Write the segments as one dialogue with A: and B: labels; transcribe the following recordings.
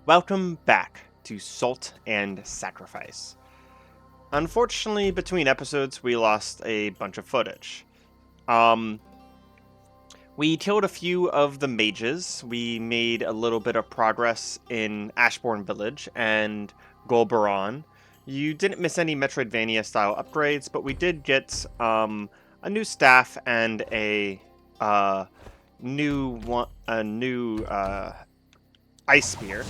A: Welcome back to Salt and Sacrifice. Unfortunately, between episodes, we lost a bunch of footage. We killed a few of the mages, we made a little bit of progress in Ashbourne Village and Golbaron. You didn't miss any Metroidvania-style upgrades, but we did get a new staff and a new ice spear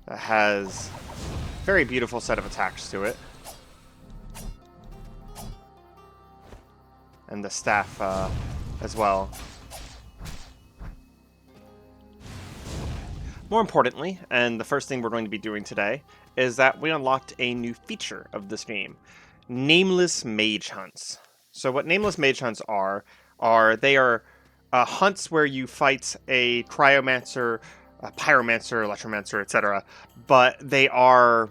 A: that has a very beautiful set of attacks to it. And the staff as well. More importantly, and the first thing we're going to be doing today, is that we unlocked a new feature of this game. Nameless Mage Hunts. So what Nameless Mage Hunts are hunts where you fight a cryomancer, a pyromancer, electromancer, etc. But they are,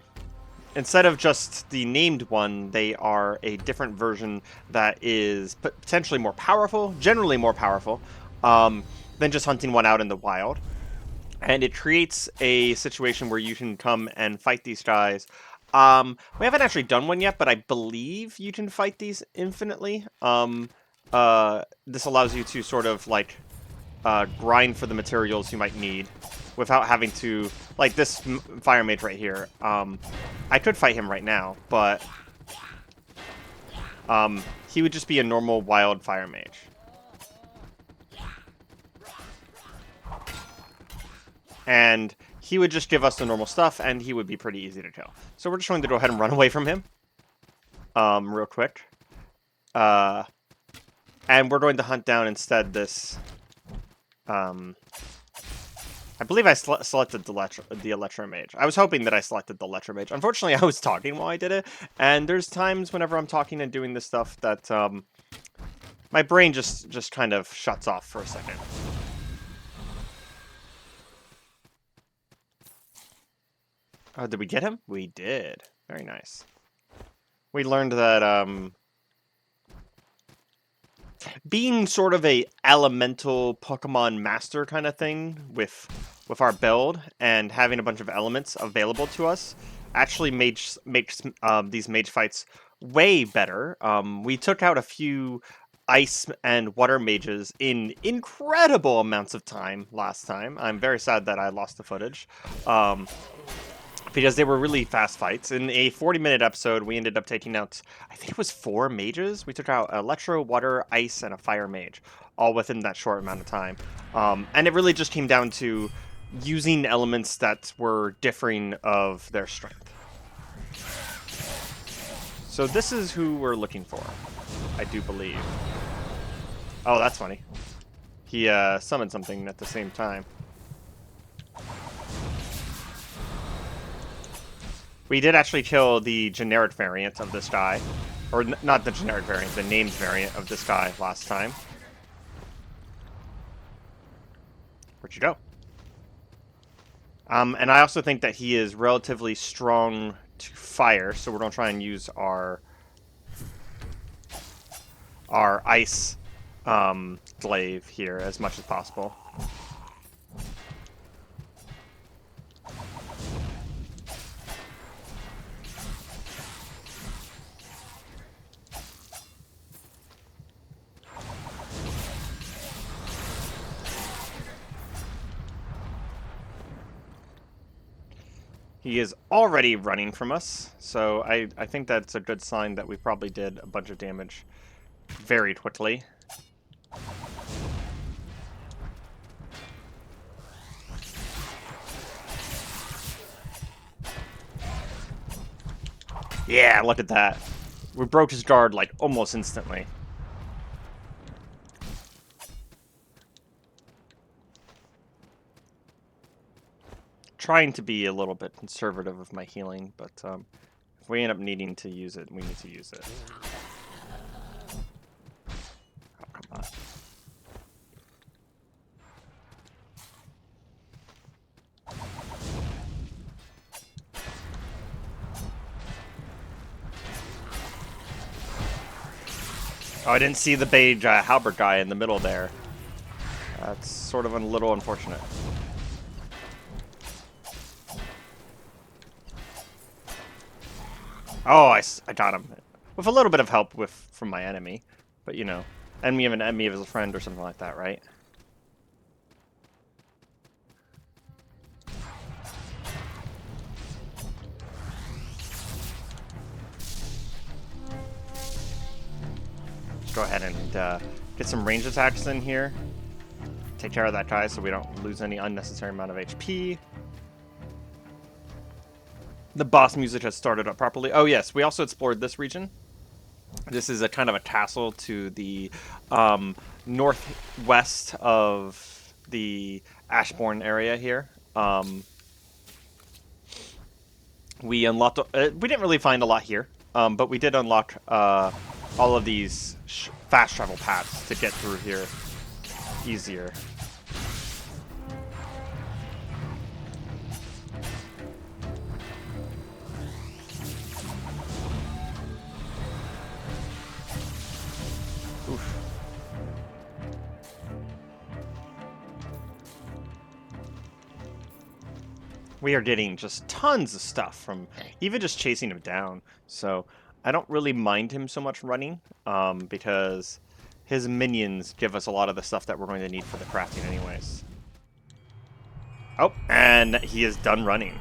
A: instead of just the named one, they are a different version that is potentially more powerful, generally more powerful, than just hunting one out in the wild. And it creates a situation where you can come and fight these guys. We haven't actually done one yet, but I believe you can fight these infinitely. This allows you to sort of like grind for the materials you might need without having to, like this fire mage right here. I could fight him right now, but he would just be a normal wild fire mage. And he would just give us the normal stuff, and he would be pretty easy to kill. So we're just going to go ahead and run away from him real quick. And we're going to hunt down instead this... I believe I selected the Electro Mage. I was hoping that I selected the Electro Mage. Unfortunately, I was talking while I did it, and there's times whenever I'm talking and doing this stuff that my brain just kind of shuts off for a second. Oh, did we get him? We did. Very nice. We learned that being sort of a elemental Pokemon master kind of thing with our build and having a bunch of elements available to us actually makes these mage fights way better. We took out a few ice and water mages in incredible amounts of time last time. I'm very sad that I lost the footage. Because they were really fast fights. In a 40-minute episode, we ended up taking out, I think it was 4 mages. We took out Electro, Water, Ice, and a Fire Mage, all within that short amount of time. And it really just came down to using elements that were differing of their strength. So this is who we're looking for, I do believe. Oh, that's funny. He summoned something at the same time. We did actually kill the generic variant of this guy. Or not the generic variant, the named variant of this guy last time. Where'd you go? And I also think that he is relatively strong to fire, so we're going to try and use our ice glaive here as much as possible. He is already running from us, so I think that's a good sign that we probably did a bunch of damage very quickly. Yeah, look at that. We broke his guard like almost instantly. Trying to be a little bit conservative with my healing, but if we end up needing to use it, we need to use it. Oh, come on. Oh, I didn't see the beige halberd guy in the middle there. That's sort of a little unfortunate. Oh, I got him. With a little bit of help from my enemy. But, you know, enemy of an enemy of a friend or something like that, right? Go ahead and get some range attacks in here. Take care of that guy so we don't lose any unnecessary amount of HP. The boss music has started up properly. Oh yes, we also explored this region. This is a kind of a castle to the northwest of the Ashbourne area here. We unlocked. We didn't really find a lot here, but we did unlock all of these fast travel paths to get through here easier. Oof. We are getting just tons of stuff from even just chasing him down. So I don't really mind him so much running because his minions give us a lot of the stuff that we're going to need for the crafting anyways. Oh, and he is done running.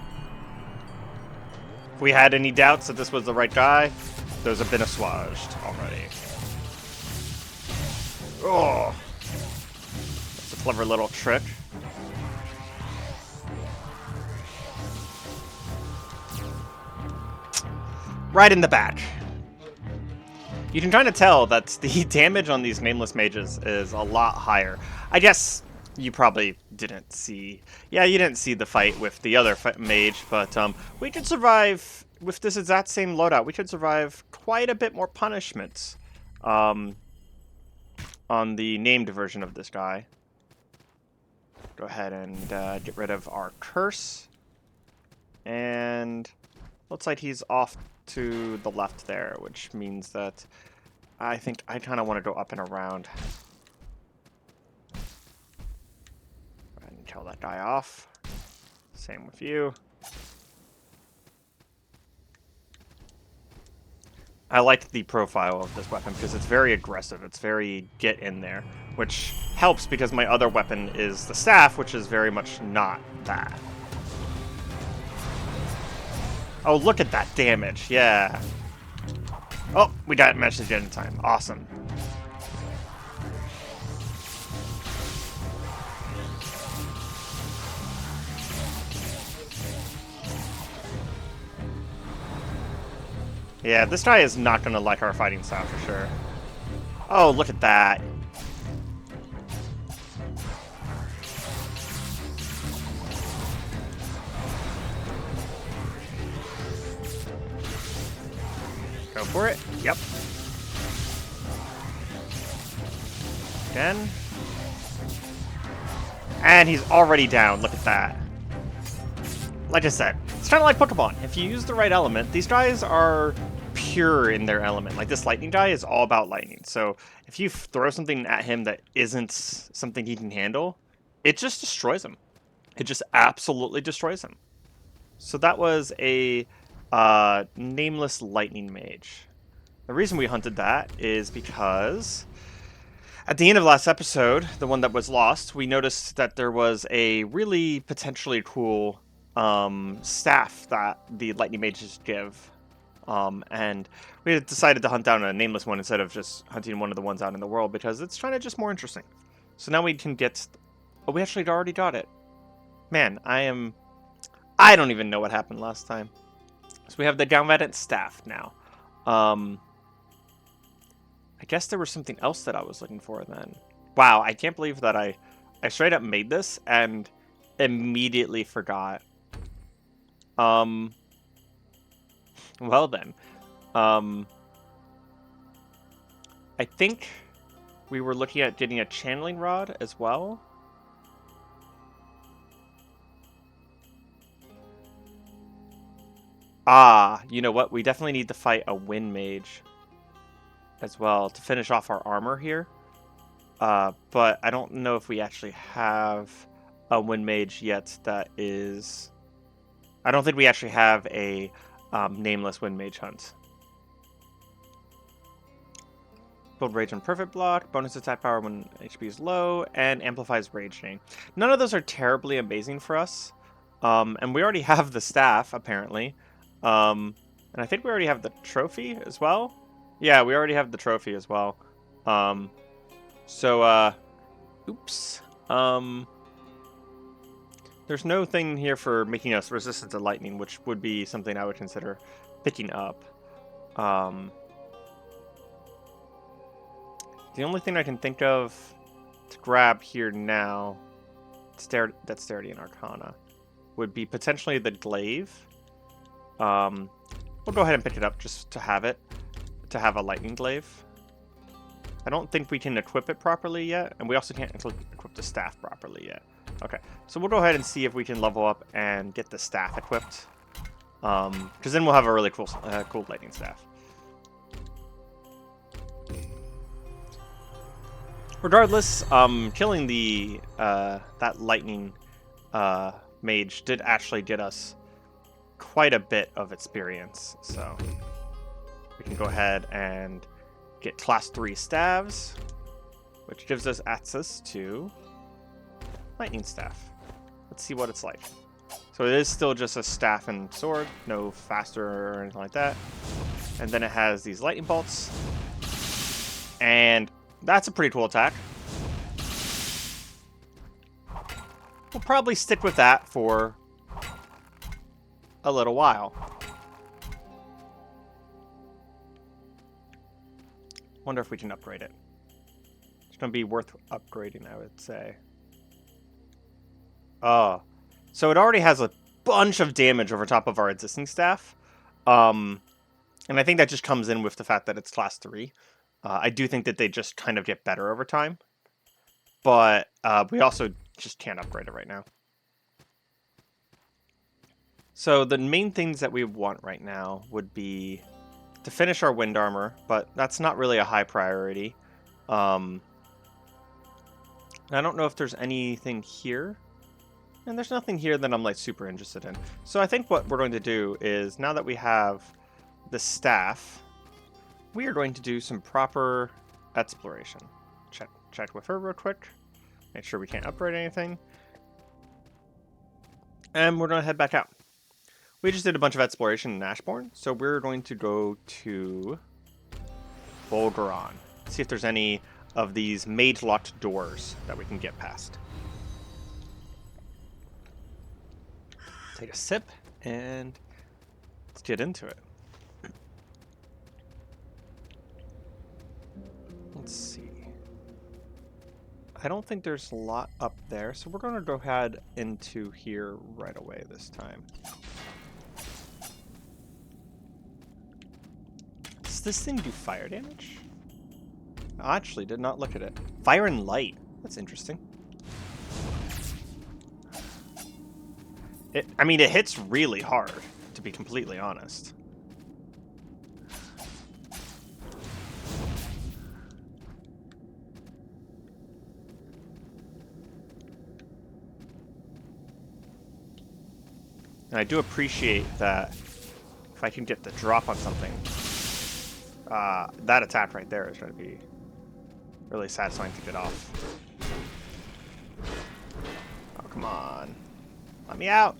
A: If we had any doubts that this was the right guy, those have been assuaged already. Oh, that's a clever little trick. Right in the back. You can kind of tell that the damage on these nameless mages is a lot higher. I guess you probably didn't see... Yeah, you didn't see the fight with the other mage, but we could survive with this exact same loadout. We could survive quite a bit more punishments on the named version of this guy. Go ahead and get rid of our curse. And looks like he's off to the left there, which means that I think I kind of want to go up and around. Go ahead and kill that guy off. Same with you. I like the profile of this weapon because it's very aggressive. It's very get in there, which helps because my other weapon is the staff, which is very much not that. Oh, look at that damage. Yeah. Oh, we got a message in time. Awesome. Yeah, this guy is not going to like our fighting style for sure. Oh, look at that. Go for it. Yep. Again. And he's already down. Look at that. Like I said, it's kind of like Pokemon. If you use the right element, these guys are pure in their element. Like this lightning guy is all about lightning. So if you throw something at him that isn't something he can handle, it just destroys him. It just absolutely destroys him. So that was a nameless lightning mage. The reason we hunted that is because at the end of last episode, the one that was lost, we noticed that there was a really potentially cool staff that the lightning mages give. And we had decided to hunt down a nameless one instead of just hunting one of the ones out in the world because it's kind of just more interesting. So now we can get... Oh, we actually already got it. Man, I don't even know what happened last time. So we have the Galvanic staff now. I guess there was something else that I was looking for then. Wow, I can't believe that I straight up made this and immediately forgot. Well then. I think we were looking at getting a channeling rod as well. Ah, you know what? We definitely need to fight a wind mage as well to finish off our armor here. But I don't know if we actually have a wind mage yet that is... I don't think we actually have a nameless when mage hunt. Build rage on perfect block, bonus attack power when HP is low, and amplifies raging. None of those are terribly amazing for us. And we already have the staff, apparently. And I think we already have the trophy as well. Yeah, we already have the trophy as well. Oops. There's no thing here for making us resistant to lightning, which would be something I would consider picking up. The only thing I can think of to grab here now, Dexterity and Arcana, would be potentially the glaive. We'll go ahead and pick it up just to have it, to have a lightning glaive. I don't think we can equip it properly yet, and we also can't equip the staff properly yet. Okay, so we'll go ahead and see if we can level up and get the staff equipped, because then we'll have a really cool lightning staff. Regardless, killing the that lightning mage did actually get us quite a bit of experience, so we can go ahead and get class 3 staves, which gives us access to lightning staff. Let's see what it's like. So it is still just a staff and sword, no faster or anything like that. And then it has these lightning bolts, and that's a pretty cool attack. We'll probably stick with that for a little while. Wonder if we can upgrade it. It's going to be worth upgrading, I would say. Oh. So it already has a bunch of damage over top of our existing staff. And I think that just comes in with the fact that it's class 3. I do think that they just kind of get better over time, but we also just can't upgrade it right now. So the main things that we want right now would be to finish our wind armor, but that's not really a high priority. I don't know if there's anything here, and there's nothing here that I'm like super interested in. So I think what we're going to do is, now that we have the staff, we are going to do some proper exploration. Check with her real quick. Make sure we can't upgrade anything. And we're going to head back out. We just did a bunch of exploration in Ashbourne, so we're going to go to Volgaron. See if there's any of these mage-locked doors that we can get past. Take a sip, and let's get into it. Let's see. I don't think there's a lot up there, so we're going to go ahead into here right away this time. Does this thing do fire damage? I actually did not look at it. Fire and light. That's interesting. I mean, it hits really hard, to be completely honest. And I do appreciate that if I can get the drop on something, that attack right there is going to be really satisfying to get off. Oh, come on. Let me out.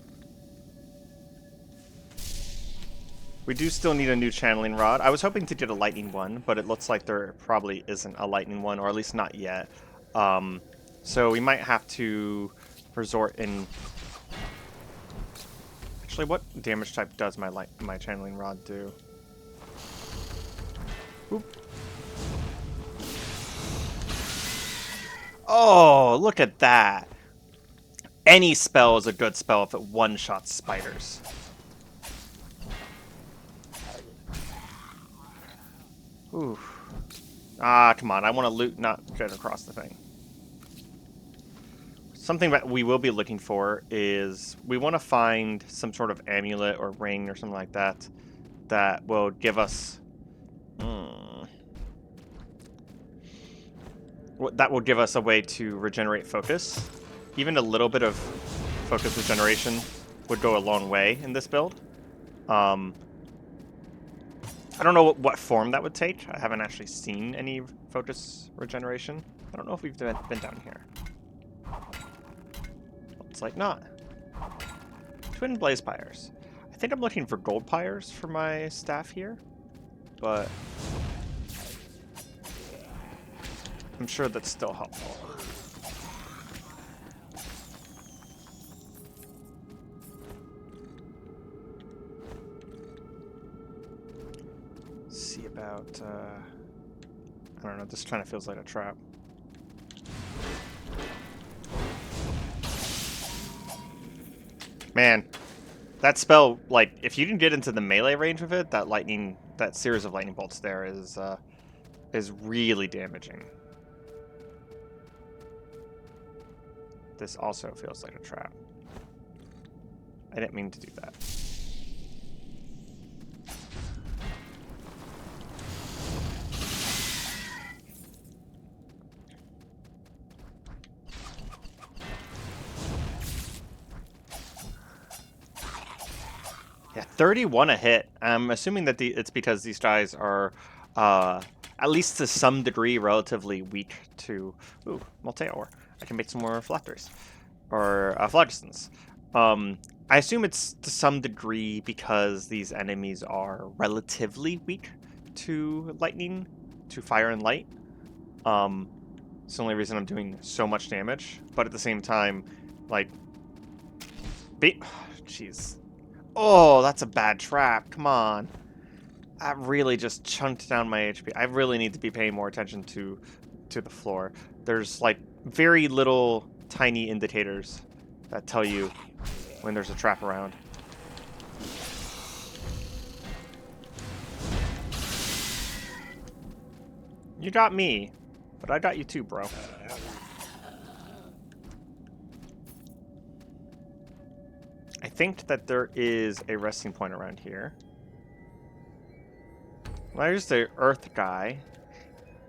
A: We do still need a new channeling rod. I was hoping to get a lightning one, but it looks like there probably isn't a lightning one, or at least not yet. So we might have to resort in... Actually, what damage type does my channeling rod do? Oop. Oh, look at that. Any spell is a good spell if it one-shots spiders. Ooh. Ah, come on. I want to loot, not get across the thing. Something that we will be looking for is we want to find some sort of amulet or ring or something like that that will give us... that will give us a way to regenerate focus. Even a little bit of focus regeneration would go a long way in this build. I don't know what form that would take. I haven't actually seen any focus regeneration. I don't know if we've been down here. Looks like not. Twin blaze pyres. I think I'm looking for gold pyres for my staff here, but I'm sure that's still helpful. See about, I don't know, this kind of feels like a trap. Man, that spell, like, if you can get into the melee range of it, that series of lightning bolts there is really damaging. This also feels like a trap. I didn't mean to do that. Yeah, 31 a hit. I'm assuming that it's because these guys are, at least to some degree, relatively weak to... Ooh, multi ore. I can make some more phylacteries. Or phlogistons. I assume it's to some degree because these enemies are relatively weak to lightning, to fire and light. It's the only reason I'm doing so much damage. But at the same time, like... Jeez. Oh, that's a bad trap. Come on. That really just chunked down my HP. I really need to be paying more attention to the floor. There's, like, very little tiny indicators that tell you when there's a trap around. You got me, but I got you too, bro. I think that there is a resting point around here. Well, there's the earth guy.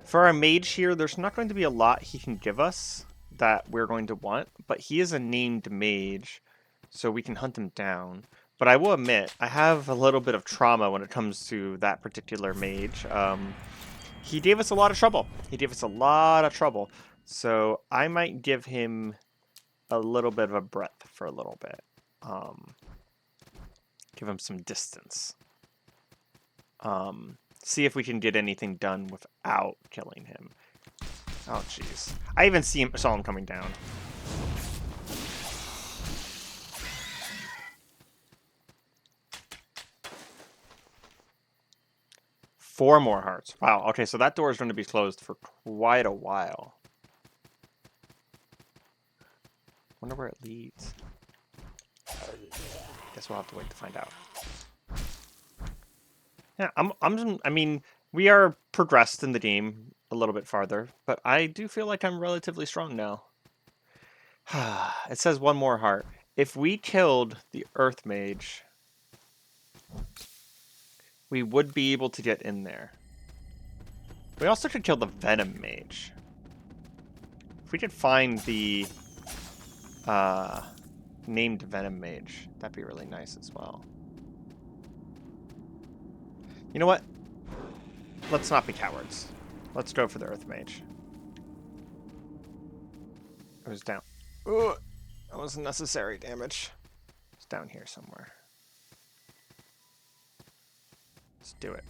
A: For our mage here, there's not going to be a lot he can give us that we're going to want, but he is a named mage, so we can hunt him down. But I will admit, I have a little bit of trauma when it comes to that particular mage. He gave us a lot of trouble. So I might give him a little bit of a breath for a little bit. Give him some distance. See if we can get anything done without killing him. Oh, jeez. I even saw him coming down. Four more hearts. Wow, okay, so that door is going to be closed for quite a while. Wonder where it leads. Guess we'll have to wait to find out. Yeah, I mean, we are progressed in the game a little bit farther, but I do feel like I'm relatively strong now. It says one more heart. If we killed the Earth Mage, we would be able to get in there. We also could kill the Venom Mage. If we could find the named Venom Mage, that'd be really nice as well. You know what? Let's not be cowards. Let's go for the Earth Mage. It was down. Ugh, that was unnecessary damage. It's down here somewhere. Let's do it.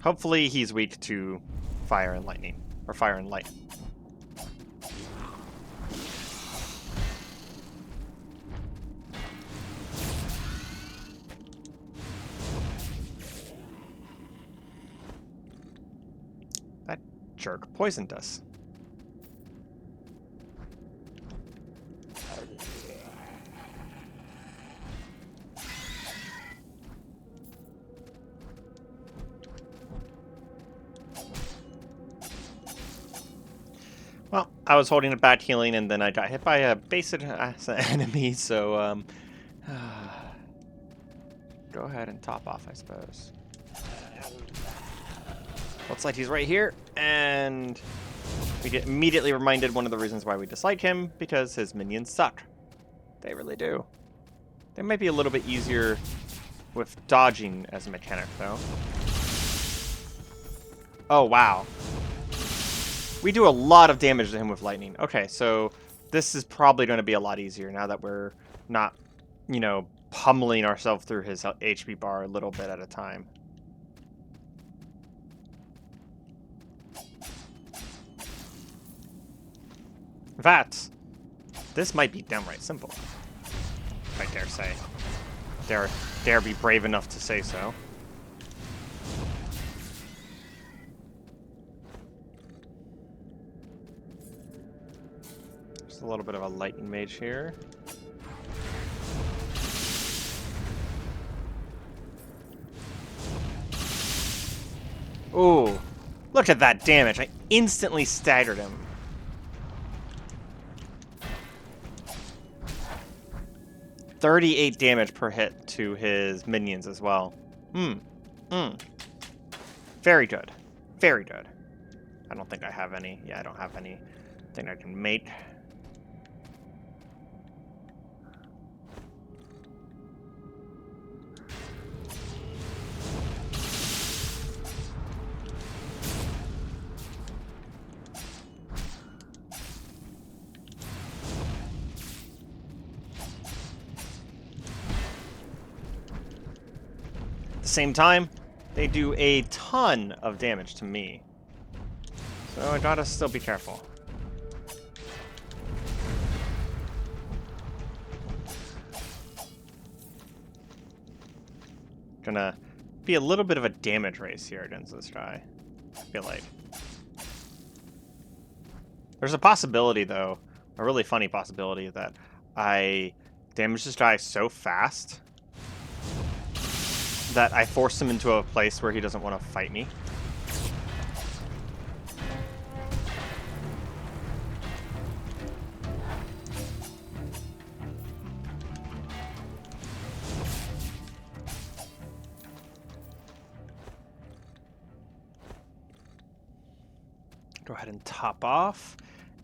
A: Hopefully he's weak to fire and lightning. Or fire and light. That jerk poisoned us. Well, I was holding a bad healing, and then I got hit by a basic enemy, so, go ahead and top off, I suppose. Looks like he's right here, and we get immediately reminded one of the reasons why we dislike him, because his minions suck. They really do. They might be a little bit easier with dodging as a mechanic, though. Oh, wow. We do a lot of damage to him with lightning. Okay, so this is probably going to be a lot easier now that we're not, you know, pummeling ourselves through his HP bar a little bit at a time. In fact, this might be downright simple, if I dare say. Dare be brave enough to say so. Just a little bit of a lightning mage here. Ooh, look at that damage. I instantly staggered him. $38 damage per hit to his minions as well. Very good. Very good. I don't think I have any. Yeah, I don't have anything I can make. At the same time, they do a ton of damage to me. So I gotta still be careful. Gonna be a little bit of a damage race here against this guy, I feel like. There's a possibility, though, a really funny possibility, that I damage this guy so fast that I force him into a place where he doesn't want to fight me. Go ahead and top off.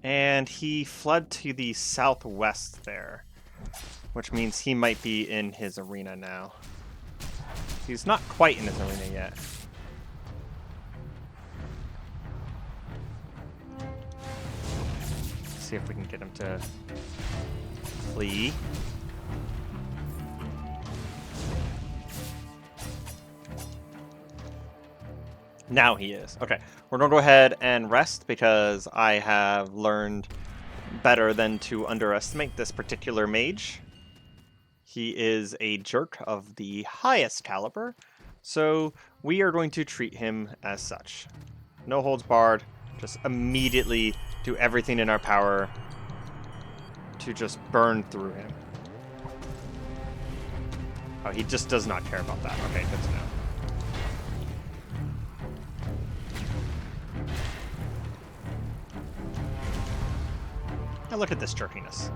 A: And he fled to the southwest there, which means he might be in his arena now. He's not quite in his arena yet. Let's see if we can get him to flee. Now he is. Okay, we're going to go ahead and rest because I have learned better than to underestimate this particular mage. He is a jerk of the highest caliber, so we are going to treat him as such. No holds barred, just immediately do everything in our power to just burn through him. Oh, he just does not care about that. Okay, good to know. Now look at this jerkiness.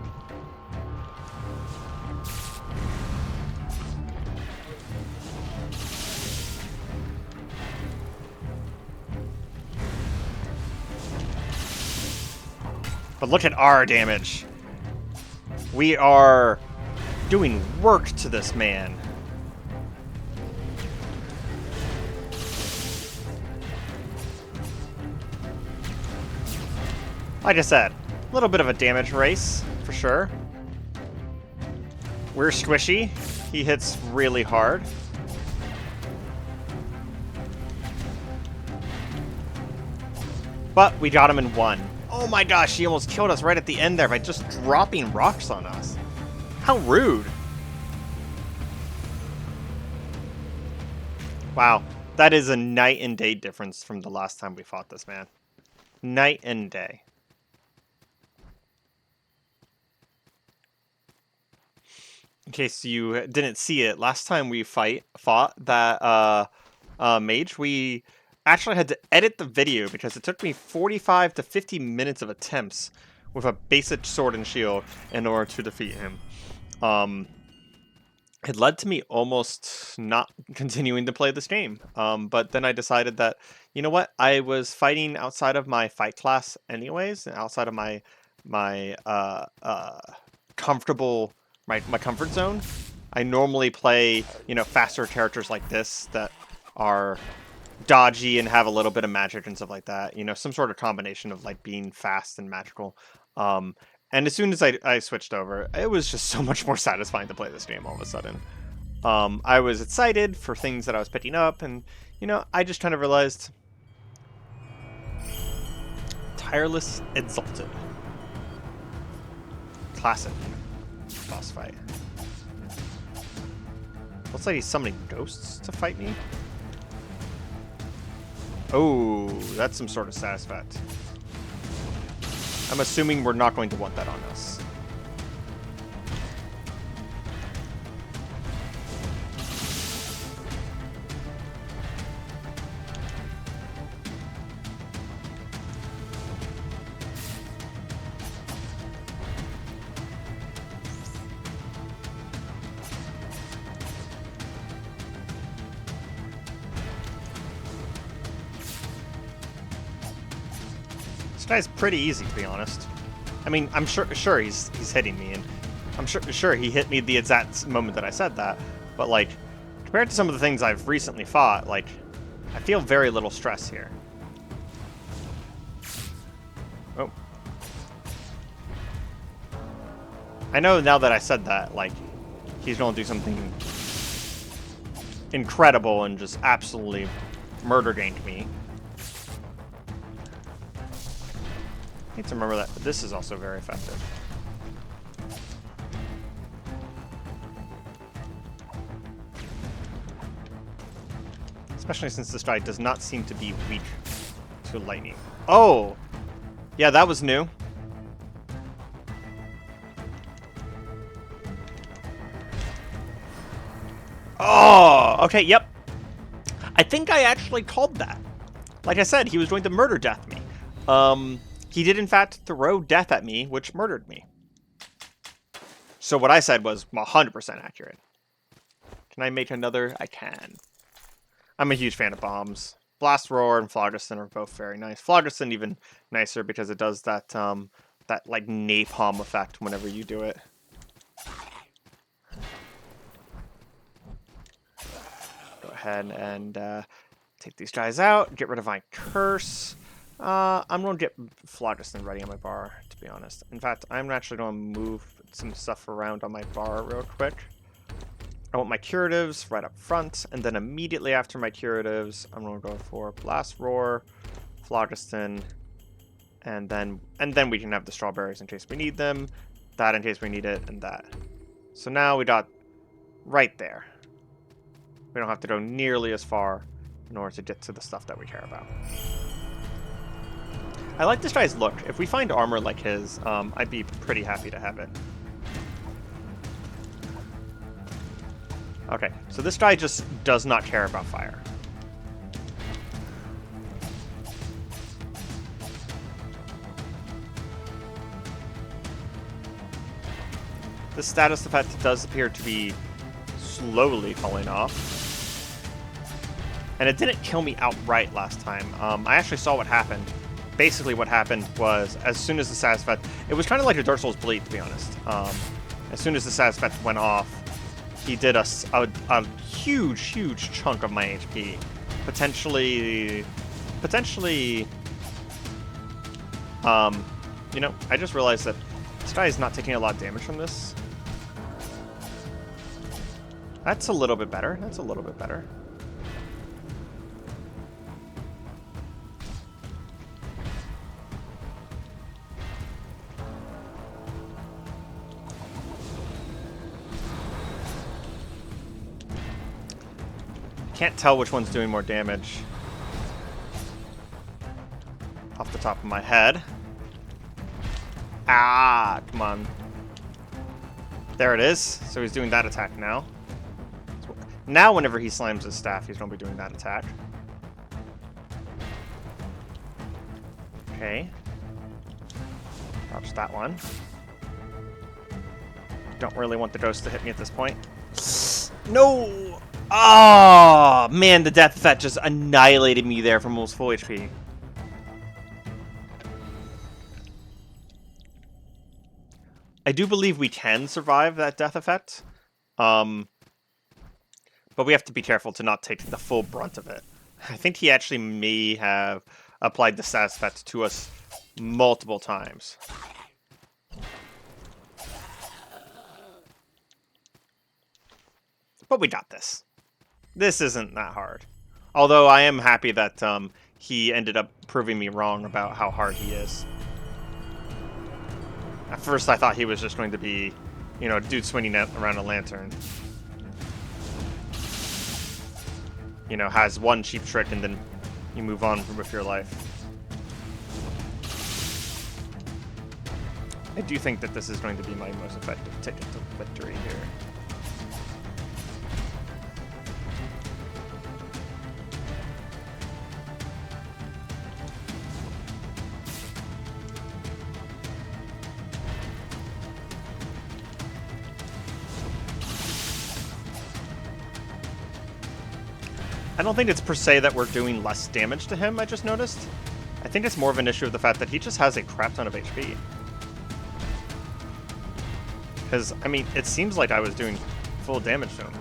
A: But look at our damage. We are doing work to this man. Like I said, a little bit of a damage race, for sure. We're squishy. He hits really hard. But we got him in one. Oh my gosh, he almost killed us right at the end there by just dropping rocks on us. How rude. Wow, that is a night and day difference from the last time we fought this man. Night and day. In case you didn't see it, last time we fought that mage, we actually had to edit the video because it took me 45 to 50 minutes of attempts with a basic sword and shield in order to defeat him. It led to me almost not continuing to play this game. But then I decided that, you know what, I was fighting outside of my fight class anyways, and outside of my comfortable my comfort zone. I normally play, you know, faster characters like this that are dodgy and have a little bit of magic and stuff like that. You know, some sort of combination of like being fast and magical. And as soon as I switched over, it was just so much more satisfying to play this game all of a sudden. I was excited for things that I was picking up, and, you know, I just kind of realized... Tireless Exalted. Classic boss fight. Looks like he's summoning ghosts to fight me. Oh, that's some sort of status effect. I'm assuming we're not going to want that on us. This guy's pretty easy, to be honest. I mean, I'm sure he's hitting me, and I'm sure he hit me the exact moment that I said that. But like, compared to some of the things I've recently fought, like, I feel very little stress here. Oh, I know now that I said that, like, he's gonna do something incredible and just absolutely murder ganked me. I need to remember that this is also very effective. Especially since this guy does not seem to be weak to lightning. Oh! Yeah, that was new. Oh! Okay, yep. I think I actually called that. Like I said, he was going to murder death me. He did, in fact, throw death at me, which murdered me. So what I said was 100% accurate. Can I make another? I can. I'm a huge fan of bombs. Blast Roar and Phlogiston are both very nice. Phlogiston even nicer because it does that, that like, napalm effect whenever you do it. Go ahead and take these guys out. Get rid of my curse. I'm going to get Phlogiston ready on my bar, to be honest. In fact, I'm actually going to move some stuff around on my bar real quick. I want my curatives right up front, and then immediately after my curatives, I'm going to go for Blast Roar, Phlogiston, and then we can have the strawberries in case we need them, that in case we need it, and that. So now we got right there. We don't have to go nearly as far in order to get to the stuff that we care about. I like this guy's look. If we find armor like his, I'd be pretty happy to have it. Okay, so this guy just does not care about fire. This status effect does appear to be slowly falling off. And it didn't kill me outright last time. I actually saw what happened. Basically what happened was, as soon as the status effect... It was kind of like a Dark Souls Bleed, to be honest. As soon as the status effect went off, he did a huge chunk of my HP. Potentially... you know, I just realized that this guy is not taking a lot of damage from this. That's a little bit better. That's a little bit better. Can't tell which one's doing more damage off the top of my head. Ah, come on. There it is. So he's doing that attack now. So now whenever he slams his staff, he's going to be doing that attack. Okay. Dodge that one. Don't really want the ghost to hit me at this point. No! Oh, man, the death effect just annihilated me there from almost full HP. I do believe we can survive that death effect. But we have to be careful to not take the full brunt of it. I think he actually may have applied the status effect to us multiple times. But we got this. This isn't that hard. Although I am happy that he ended up proving me wrong about how hard he is. At first I thought he was just going to be, you know, a dude swinging around a lantern. You know, has one cheap trick and then you move on with your life. I do think that this is going to be my most effective ticket to victory here. I don't think it's per se that we're doing less damage to him, I just noticed. I think it's more of an issue of the fact that he just has a crap ton of HP. Because, I mean, it seems like I was doing full damage to him.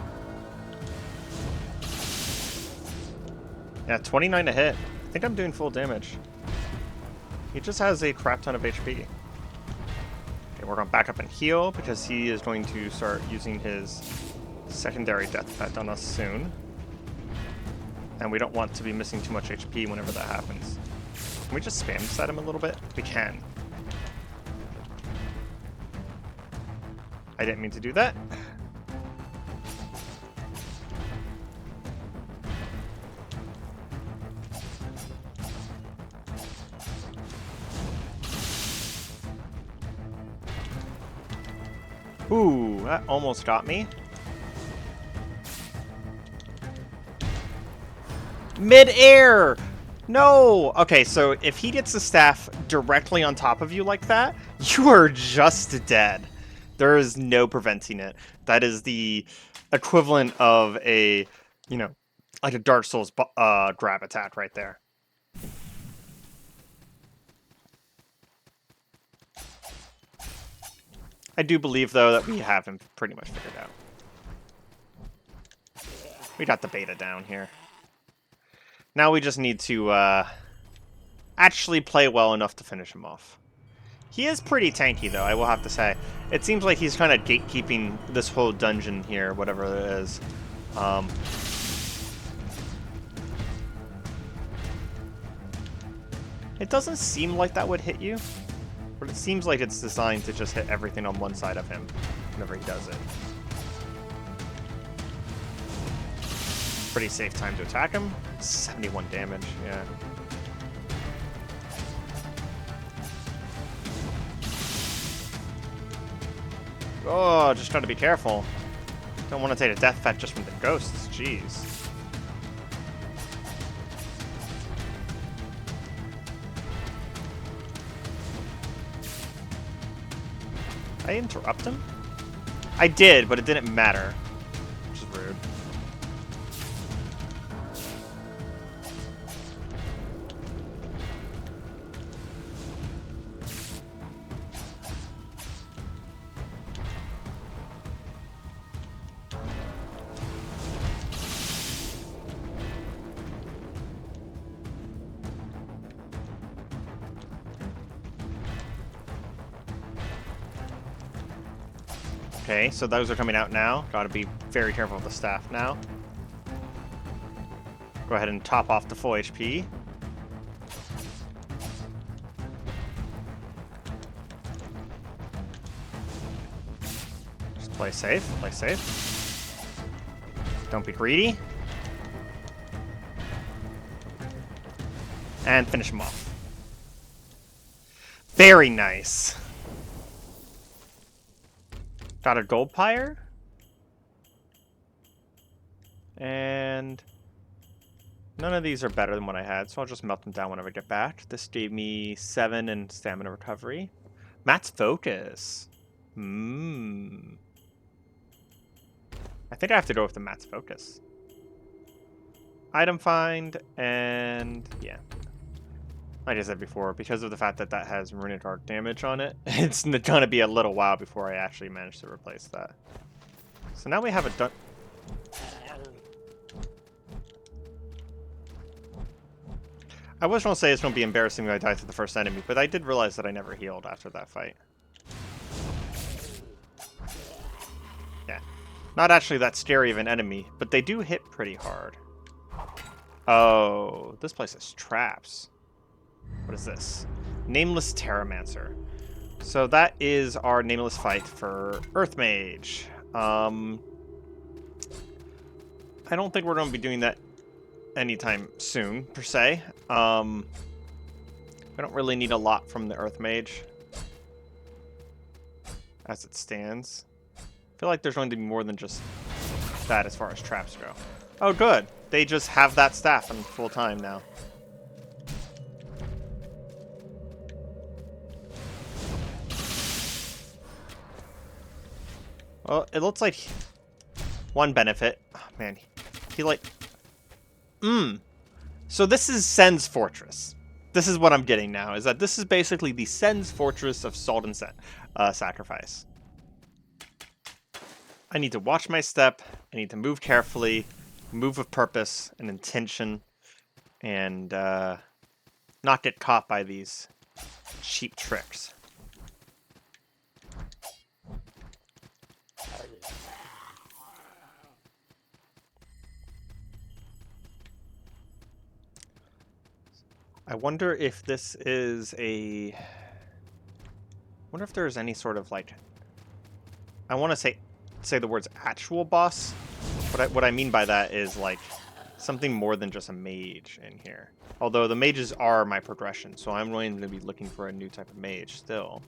A: Yeah, 29 to hit. I think I'm doing full damage. He just has a crap ton of HP. Okay, we're going to back up and heal because he is going to start using his secondary death effect on us soon. And we don't want to be missing too much HP whenever that happens. Can we just spam set him a little bit? We can. I didn't mean to do that. Ooh, that almost got me. Mid-air! No! Okay, so if he gets the staff directly on top of you like that, you are just dead. There is no preventing it. That is the equivalent of a, you know, like a Dark Souls grab attack right there. I do believe, though, that we have him pretty much figured out. We got the beta down here. Now we just need to actually play well enough to finish him off. He is pretty tanky, though, I will have to say. It seems like he's kind of gatekeeping this whole dungeon here, whatever it is. It doesn't seem like that would hit you, but it seems like it's designed to just hit everything on one side of him whenever he does it. Pretty safe time to attack him. 71 damage, yeah. Oh, just trying to be careful. Don't want to take a death effect just from the ghosts, jeez. Did I interrupt him? I did, but it didn't matter. Which is rude. Okay, so those are coming out now. Gotta be very careful with the staff now. Go ahead and top off the full HP. Just play safe, play safe. Don't be greedy. And finish him off. Very nice. Got a gold pyre. And none of these are better than what I had, so I'll just melt them down whenever I get back. This gave me 7 in stamina recovery. Matt's focus. I think I have to go with the Matt's focus. Item find, and yeah. like I said before, because of the fact that that has Runic Arc damage on it, it's gonna be a little while before I actually manage to replace that. So now we have a dun- I was gonna say it's gonna be embarrassing when I die to the first enemy, but I did realize that I never healed after that fight. Yeah. Not actually that scary of an enemy, but they do hit pretty hard. Oh, this place has traps. What is this? Nameless Terramancer. So that is our nameless fight for Earth Mage. I don't think we're going to be doing that anytime soon, per se. We don't really need a lot from the Earth Mage as it stands. I feel like there's going to be more than just that as far as traps go. Oh, good. They just have that staff in full time now. Well, it looks like one benefit. Oh, man, he like... So this is Sen's Fortress. This is what I'm getting now, is that this is basically the Sen's Fortress of Salt and Sacrifice. I need to watch my step, I need to move carefully, move with purpose and intention, and not get caught by these cheap tricks. I wonder if this is a... I wonder if there's any sort of, like... I want to say the words actual boss. What I mean by that is, like, something more than just a mage in here. Although the mages are my progression, so I'm going to be looking for a new type of mage still.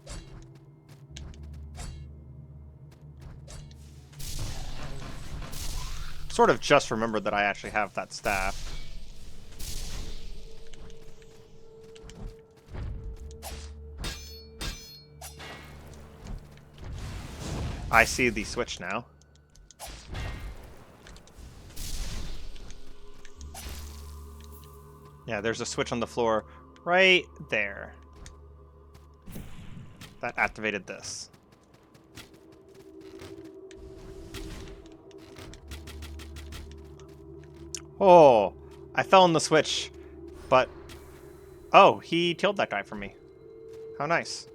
A: Sort of just remembered that I actually have that staff. I see the switch now. Yeah, there's a switch on the floor right there. That activated this. Oh, I fell on the switch, but... Oh, he killed that guy for me. How nice.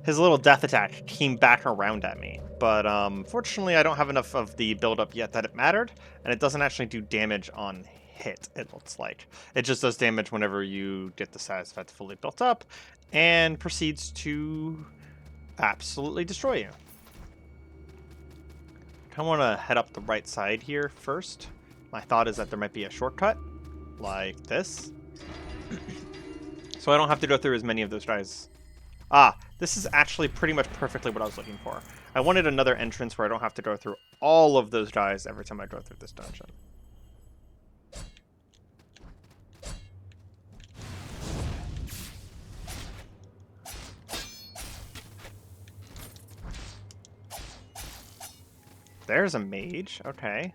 A: His little death attack came back around at me, but fortunately I don't have enough of the build-up yet that it mattered, and it doesn't actually do damage on hit, it looks like. It just does damage whenever you get the status effect fully built up, and proceeds to absolutely destroy you. I want to head up the right side here first. My thought is that there might be a shortcut, like this. So I don't have to go through as many of those guys. Ah, this is actually pretty much perfectly what I was looking for. I wanted another entrance where I don't have to go through all of those guys every time I go through this dungeon. There's a mage, okay.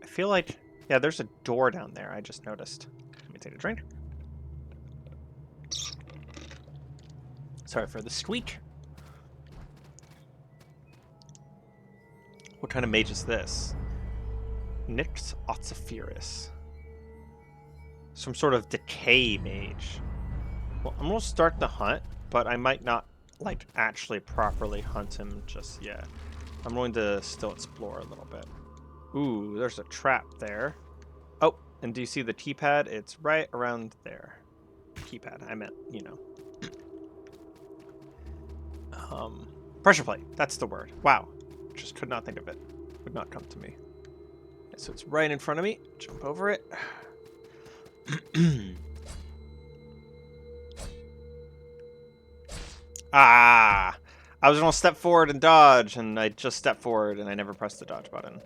A: I feel like, yeah, there's a door down there, I just noticed. Let me take a drink. Sorry for the squeak. What kind of mage is this? Nyx Otsiferis. Some sort of decay mage. Well, I'm gonna start the hunt, but I might not, like, actually properly hunt him just yet. I'm going to still explore a little bit. Ooh, there's a trap there. Oh, and do you see the keypad? It's right around there. Keypad, I meant, you know. Pressure plate, that's the word. Wow, just could not think of it. Would not come to me. Okay, so it's right in front of me. Jump over it. Ah! I was gonna step forward and dodge, and I just stepped forward, and I never pressed the dodge button.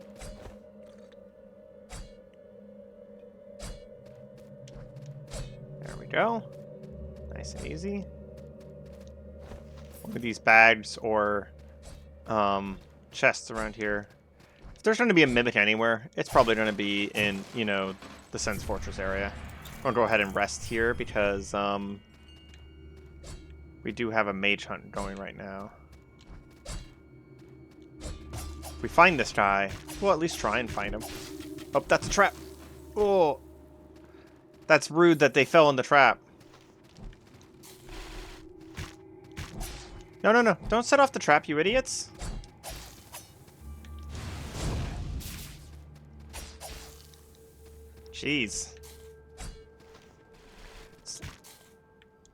A: go. Nice and easy. Look at these bags or chests around here. If there's going to be a mimic anywhere, it's probably going to be in, you know, the Sense Fortress area. I'll go ahead and rest here because we do have a mage hunt going right now. If we find this guy, we'll at least try and find him. Oh, that's a trap. Oh, that's rude that they fell in the trap. No, no, no. Don't set off the trap, you idiots. Jeez.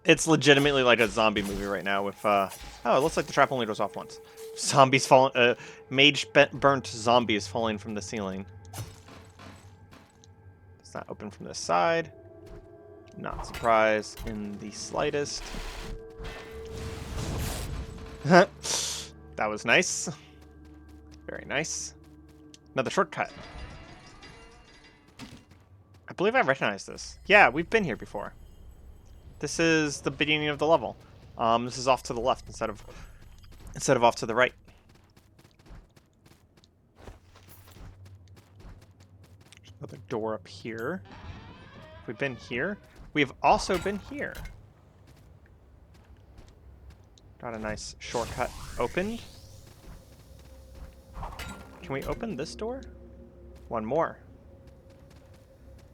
A: It's legitimately like a zombie movie right now with, oh, it looks like the trap only goes off once. Zombies falling, burnt zombies falling from the ceiling. It's not open from this side. Not surprised in the slightest. That was nice. Very nice. Another shortcut. I believe I recognize this. Yeah, we've been here before. This is the beginning of the level. This is off to the left instead of off to the right. Another door up here. We've been here. We've also been here. Got a nice shortcut opened. Can we open this door? One more.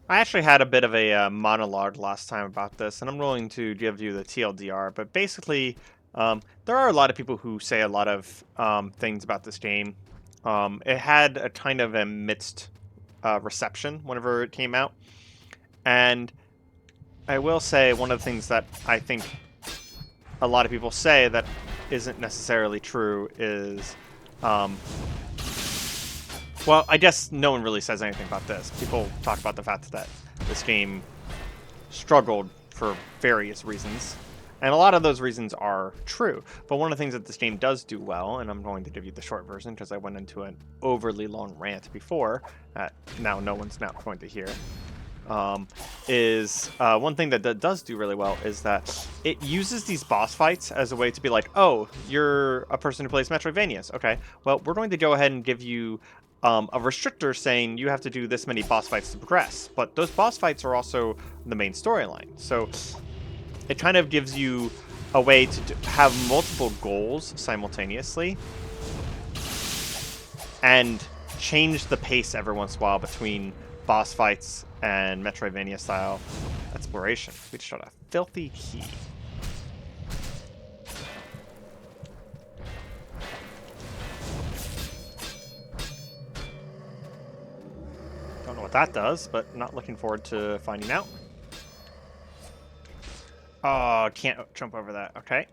A: I actually had a bit of a monologue last time about this, and I'm willing to give you the TLDR, but basically, there are a lot of people who say a lot of things about this game. It had a kind of a mixed reception whenever it came out, and I will say one of the things that I think a lot of people say that isn't necessarily true is, well, I guess no one really says anything about this. People talk about the fact that this game struggled for various reasons, and a lot of those reasons are true. But one of the things that this game does do well, and I'm going to give you the short version because I went into an overly long rant before, that now no one's now going to hear, is one thing that does do really well is that it uses these boss fights as a way to be like, oh, you're a person who plays Metroidvanias. Okay, well, we're going to go ahead and give you a restrictor saying you have to do this many boss fights to progress. But those boss fights are also the main storyline. So it kind of gives you a way to have multiple goals simultaneously and change the pace every once in a while between boss fights and Metroidvania style exploration. We just got a filthy key. Don't know what that does, but not looking forward to finding out. Oh, can't jump over that. Okay.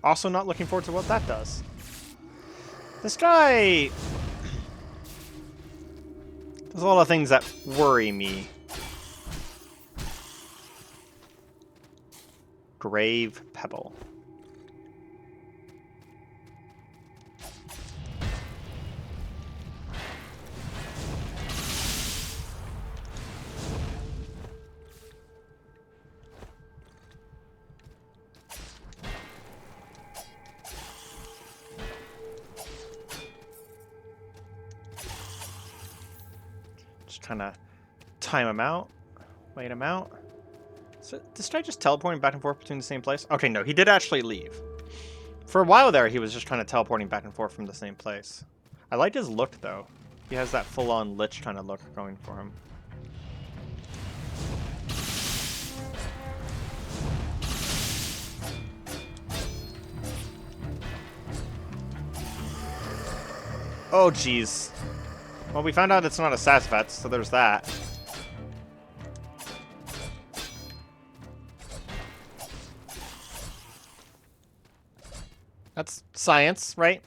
A: Also not looking forward to what that does. This guy... There's a lot of things that worry me. Grave Pebble. Just kind of time him out, wait him out. So, this guy just teleporting back and forth between the same place? Okay, no, he did actually leave. For a while there, he was just kind of teleporting back and forth from the same place. I like his look, though. He has that full-on lich kind of look going for him. Oh, jeez. Well, we found out it's not a Sasvet, so there's that. That's science, right?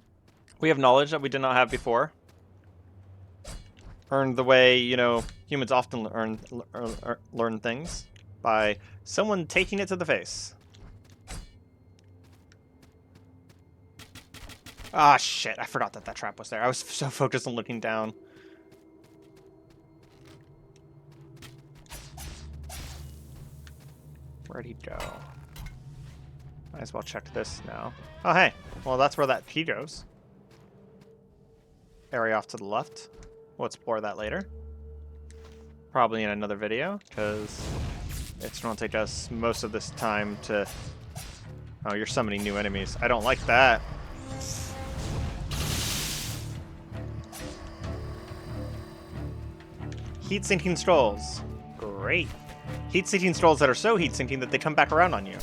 A: We have knowledge that we did not have before. Earned the way, you know, humans often learn things by someone taking it to the face. Ah, shit. I forgot that that trap was there. I was so focused on looking down. Where'd he go? Might as well check this now. Oh, hey. Well, that's where that key goes. Area off to the left. We'll explore that later. Probably in another video, because it's going to take us most of this time to... Oh, you're summoning new enemies. I don't like that. Heat-sinking scrolls. Great. Heat-sinking scrolls that are so heat-sinking that they come back around on you.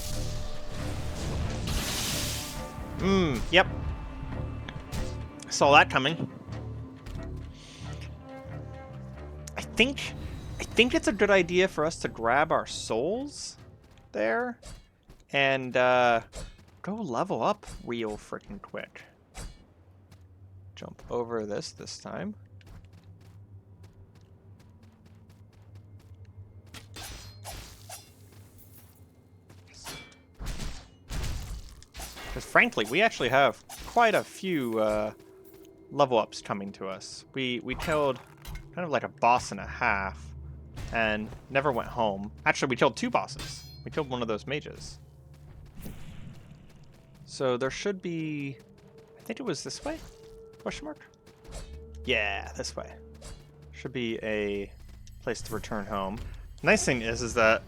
A: Yep. Saw that coming. I think it's a good idea for us to grab our souls there and go level up real freaking quick. Jump over this time. Because frankly, we actually have quite a few level ups coming to us. We killed kind of like a boss and a half and never went home. Actually, we killed 2 bosses. We killed one of those mages. So there should be... I think it was this way? Question mark? Yeah, this way. Should be a place to return home. Nice thing is that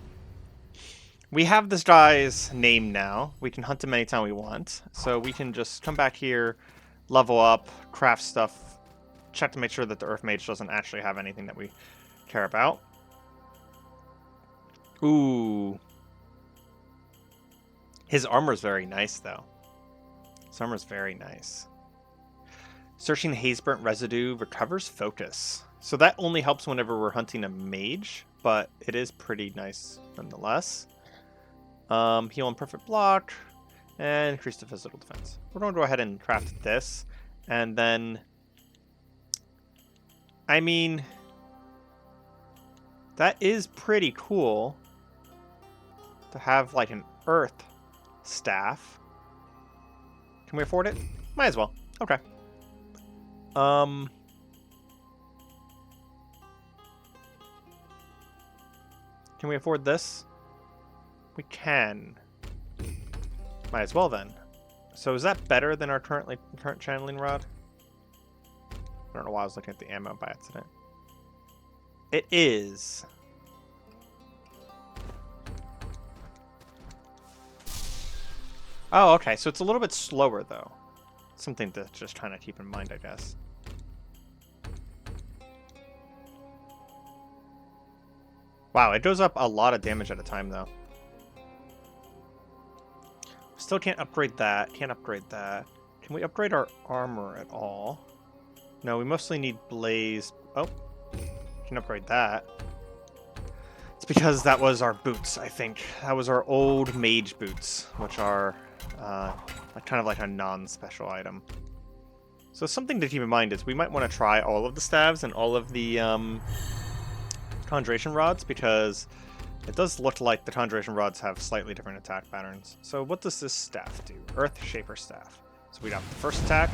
A: we have this guy's name now. We can hunt him anytime we want. So we can just come back here, level up, craft stuff, check to make sure that the Earth Mage doesn't actually have anything that we care about. Ooh. His armor's very nice, though. His armor's very nice. Searching the haze-burnt residue recovers focus. So that only helps whenever we're hunting a mage, but it is pretty nice nonetheless. Heal on perfect block, and increase the physical defense. We're going to go ahead and craft this, and then... I mean... that is pretty cool to have, like, an earth staff. Can we afford it? Might as well. Okay. Can we afford this? We can. Might as well then. So is that better than our current channeling rod? I don't know why I was looking at the ammo by accident. It is. Oh, okay. So it's a little bit slower though. Something to just trying to keep in mind, I guess. Wow, it goes up a lot of damage at a time though. Still can't upgrade that. Can't upgrade that. Can we upgrade our armor at all? No, we mostly need blaze. Oh, can upgrade that. It's because that was our boots, I think. That was our old mage boots, which are kind of like a non-special item. So something to keep in mind is we might want to try all of the staves and all of the conjuration rods, because it does look like the conjuration rods have slightly different attack patterns. So what does this staff do? Earth Shaper Staff. So we got the first attack,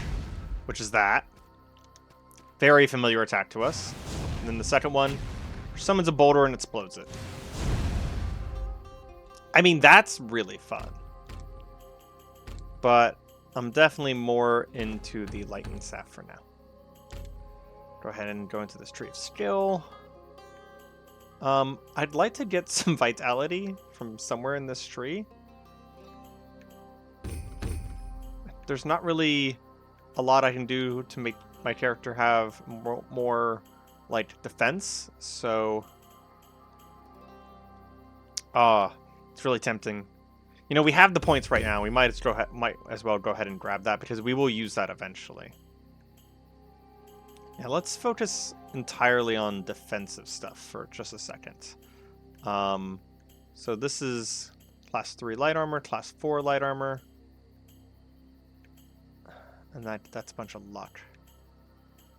A: which is that. Very familiar attack to us. And then the second one summons a boulder and explodes it. I mean, that's really fun. But I'm definitely more into the lightning staff for now. Go ahead and go into this tree of skill. I'd like to get some vitality from somewhere in this tree. There's not really a lot I can do to make my character have more like defense, so it's really tempting. You know, we have the points right now. We might as well go ahead and grab that, because we will use that eventually. Yeah, let's focus entirely on defensive stuff for just a second. So this is class 3 light armor, class 4 light armor. And that's a bunch of luck.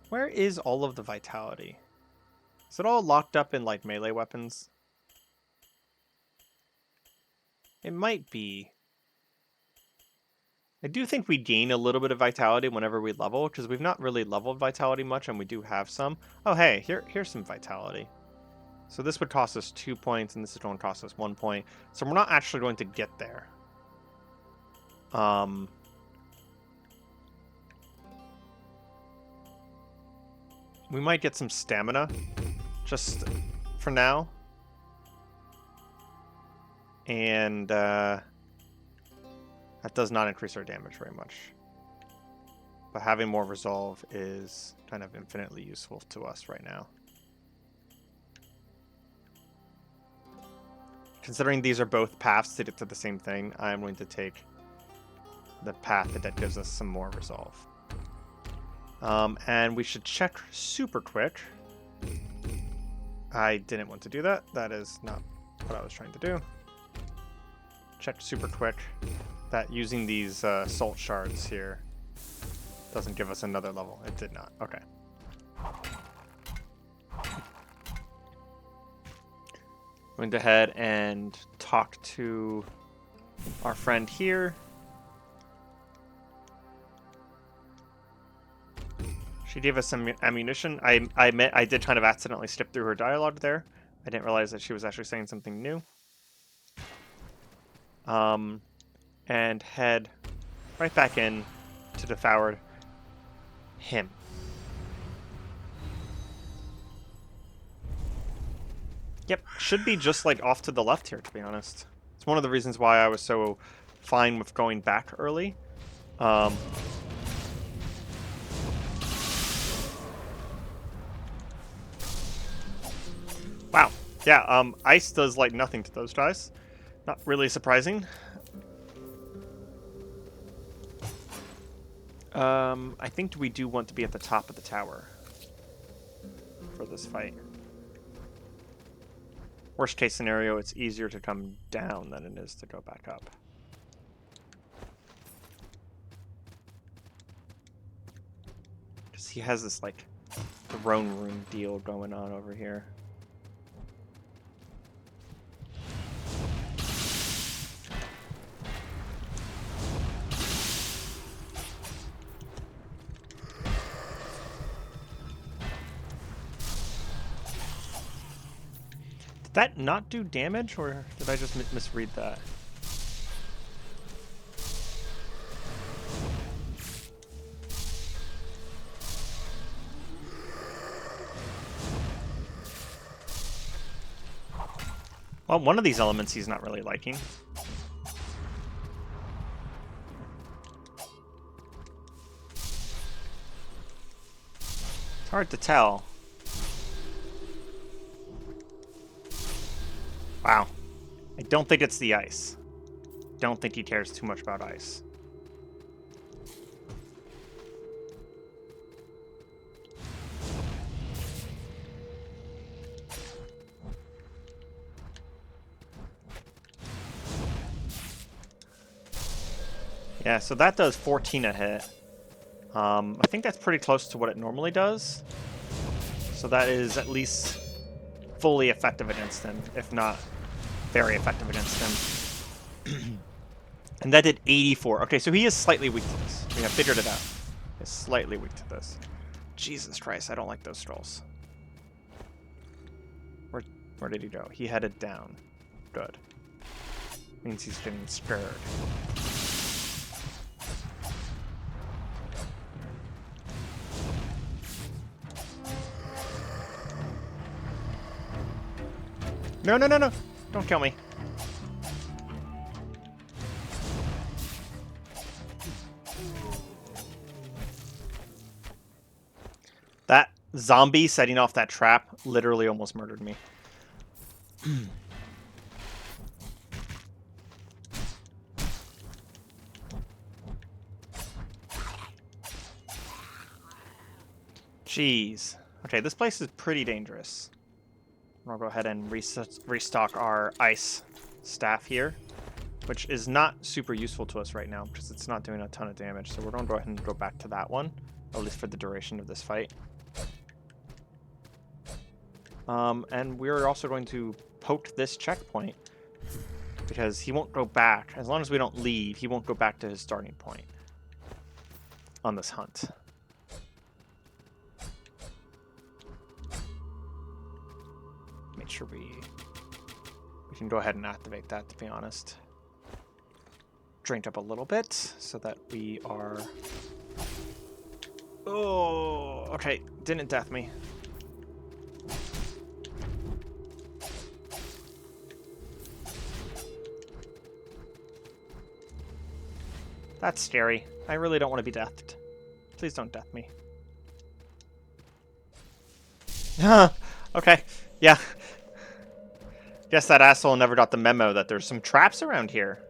A: Where is all of the vitality? Is it all locked up in like melee weapons? It might be. I do think we gain a little bit of vitality whenever we level, because we've not really leveled vitality much, and we do have some. Oh, hey, here's some vitality. So this would cost us 2 points, and this is going to cost us 1 point. So we're not actually going to get there. We might get some stamina, just for now. And that does not increase our damage very much. But having more resolve is kind of infinitely useful to us right now. Considering these are both paths to get to the same thing, I'm going to take the path that gives us some more resolve. And we should check super quick. I didn't want to do that. That is not what I was trying to do. Check super quick that using these salt shards here doesn't give us another level. It did not. Okay. I'm going to head and talk to our friend here. She gave us some ammunition. I admit I did kind of accidentally skip through her dialogue there. I didn't realize that she was actually saying something new. And head right back in to devour him. Yep, should be just like off to the left here, to be honest. It's one of the reasons why I was so fine with going back early. Wow, yeah, ice does like nothing to those guys. Not really surprising. I think we do want to be at the top of the tower for this fight. Worst case scenario, it's easier to come down than it is to go back up. Because he has this, like, throne room deal going on over here. Did that not do damage, or did I just misread that? Well, one of these elements he's not really liking. It's hard to tell. Wow. I don't think it's the ice. Don't think he cares too much about ice. Yeah, so that does 14 a hit. I think that's pretty close to what it normally does. So that is at least fully effective against him, if not very effective against him. And that did 84. Okay, so he is slightly weak to this. We have figured it out. He's slightly weak to this. Jesus Christ, I don't like those strolls. Where did he go? He headed down. Good. Means he's getting scared. No, no, no, no. Don't kill me. That zombie setting off that trap literally almost murdered me. Jeez. Okay, this place is pretty dangerous. I'll go ahead and restock our ice staff here, which is not super useful to us right now because it's not doing a ton of damage. So we're going to go ahead and go back to that one, at least for the duration of this fight. And we're also going to poke this checkpoint because he won't go back. As long as we don't leave, he won't go back to his starting point. on this hunt. Make sure we can go ahead and activate that, to be honest. Drink up a little bit so that we are... Oh, okay. Didn't death me. That's scary. I really don't want to be deathed. Please don't death me. Okay. Yeah. Guess that asshole never got the memo that there's some traps around here.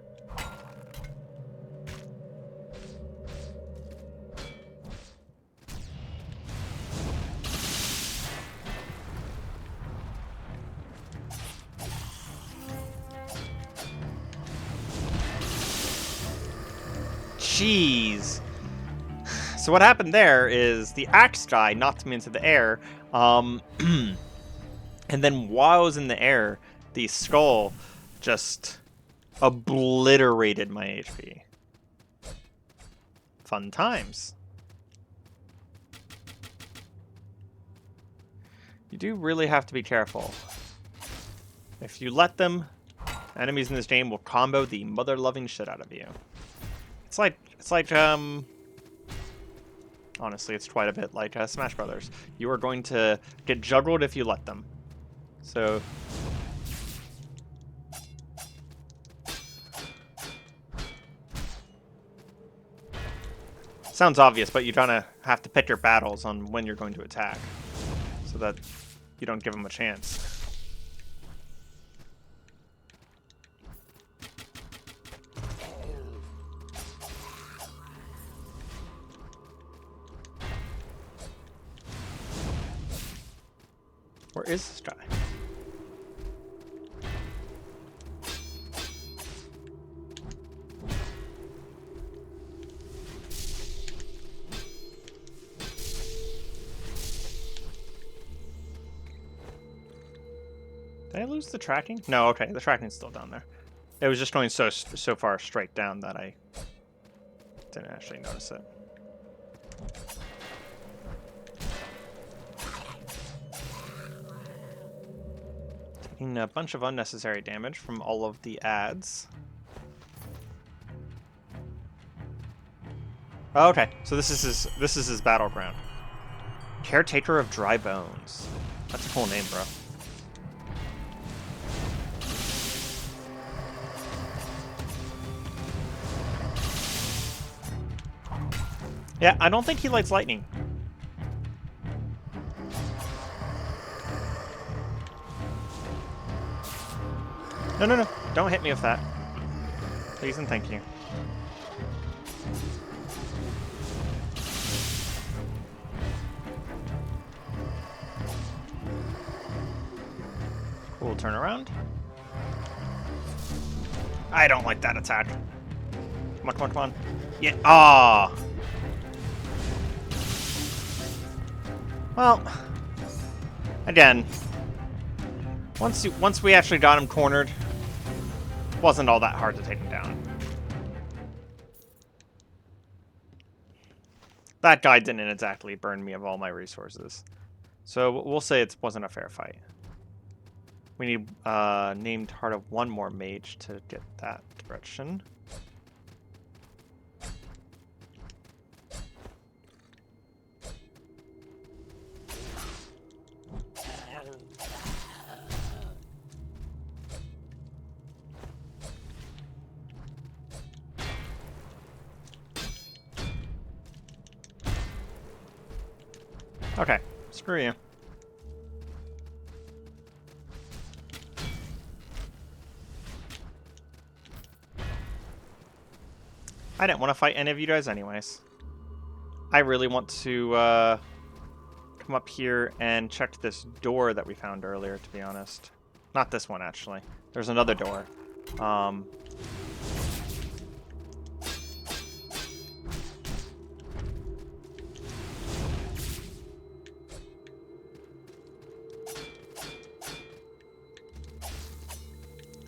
A: Jeez. So what happened there is the axe guy knocked me into the air, and then while I was in the air, the skull just obliterated my HP. Fun times. You do really have to be careful. If you let them, enemies in this game will combo the mother-loving shit out of you. It's like honestly, it's quite a bit like Smash Brothers. You are going to get juggled if you let them. So... Sounds obvious, but you kind of have to pick your battles on when you're going to attack, so that you don't give them a chance. Where is this guy? Did I lose the tracking? No, okay, the tracking's still down there. It was just going so far straight down that I didn't actually notice it. Taking a bunch of unnecessary damage from all of the ads. Oh, okay, so this is his battleground. Caretaker of Dry Bones. That's a cool name, bro. Yeah, I don't think he likes lightning. No, no, no. Don't hit me with that. Please and thank you. Cool turnaround. I don't like that attack. Come on, come on, come on. Yeah. Ah. Well, again, once we actually got him cornered, it wasn't all that hard to take him down. That guy didn't exactly burn me of all my resources, so we'll say it wasn't a fair fight. We need named heart of one more mage to get that direction. Okay, screw you. I didn't want to fight any of you guys anyways. I really want to come up here and check this door that we found earlier, to be honest. Not this one, actually. There's another door.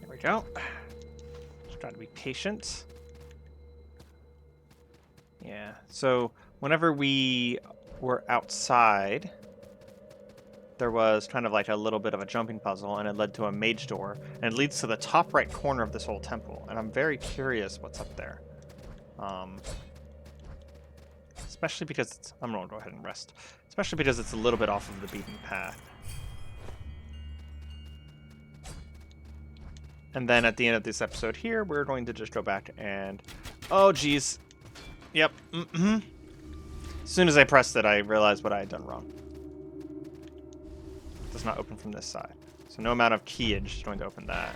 A: There we go. Just gotta be patient. Yeah, so whenever we were outside, there was kind of like a little bit of a jumping puzzle, and it led to a mage door, and it leads to the top right corner of this whole temple, and I'm very curious what's up there. Especially because it's, I'm gonna go ahead and rest. Especially because it's a little bit off of the beaten path. And then at the end of this episode here, we're going to just go back and... Oh, geez. Yep. As soon as I pressed it, I realized what I had done wrong. It does not open from this side. So no amount of keyage is going to open that.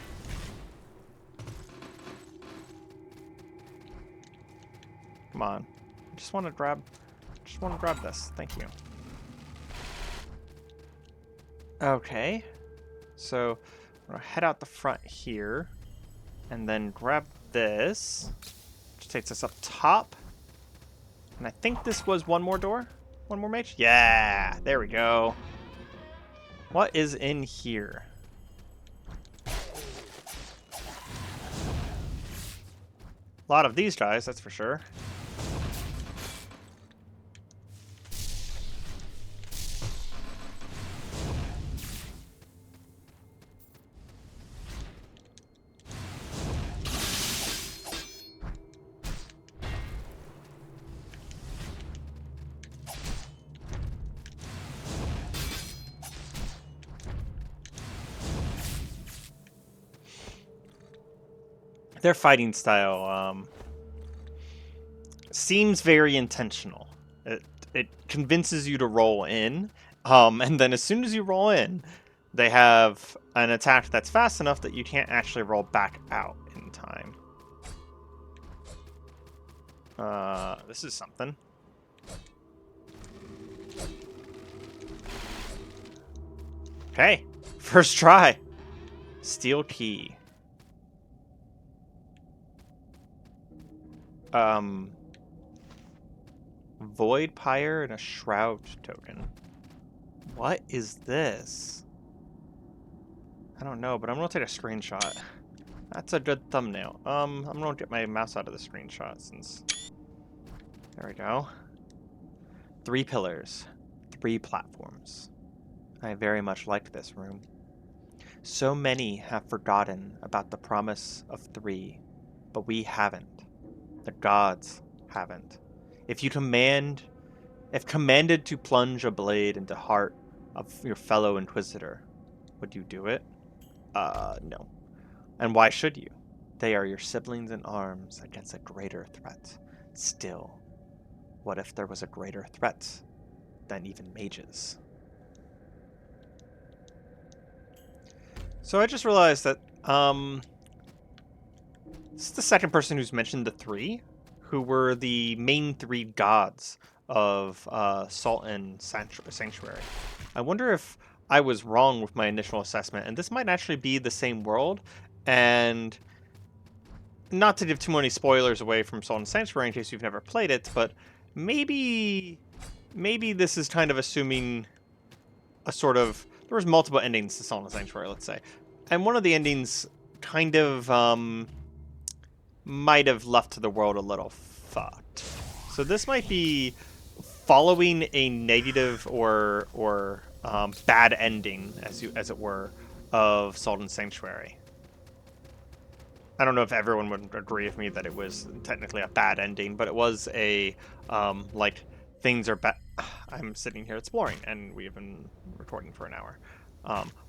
A: Come on. I just want to grab this. Thank you. Okay. So I'm gonna head out the front here and then grab this, which takes us up top. And I think this was one more door? One more mage? Yeah, there we go. What is in here? A lot of these guys, that's for sure. Their fighting style seems very intentional. It convinces you to roll in, and then as soon as you roll in, they have an attack that's fast enough that you can't actually roll back out in time. This is something. Okay, first try. Steel key. Void Pyre and a Shroud token. What is this? I don't know, but I'm gonna take a screenshot. That's a good thumbnail. I'm gonna get my mouse out of the screenshot since... There we go. 3 pillars. 3 platforms. I very much like this room. So many have forgotten about the promise of 3, but we haven't. The gods haven't. If commanded to plunge a blade into heart of your fellow Inquisitor, would you do it? No. And why should you? They are your siblings in arms against a greater threat. Still, what if there was a greater threat than even mages? So I just realized that, this is the second person who's mentioned the 3, who were the main 3 gods of Salt and Sanctuary. I wonder if I was wrong with my initial assessment, and this might actually be the same world, and not to give too many spoilers away from Salt and Sanctuary in case you've never played it, but maybe this is kind of assuming a sort of... There was multiple endings to Salt and Sanctuary, let's say, and one of the endings kind of... might have left the world a little fucked. So this might be following a negative or bad ending, as it were, of Salt and Sanctuary. I don't know if everyone would agree with me that it was technically a bad ending, but it was a like things are bad. I'm sitting here exploring, and we have been recording for an hour.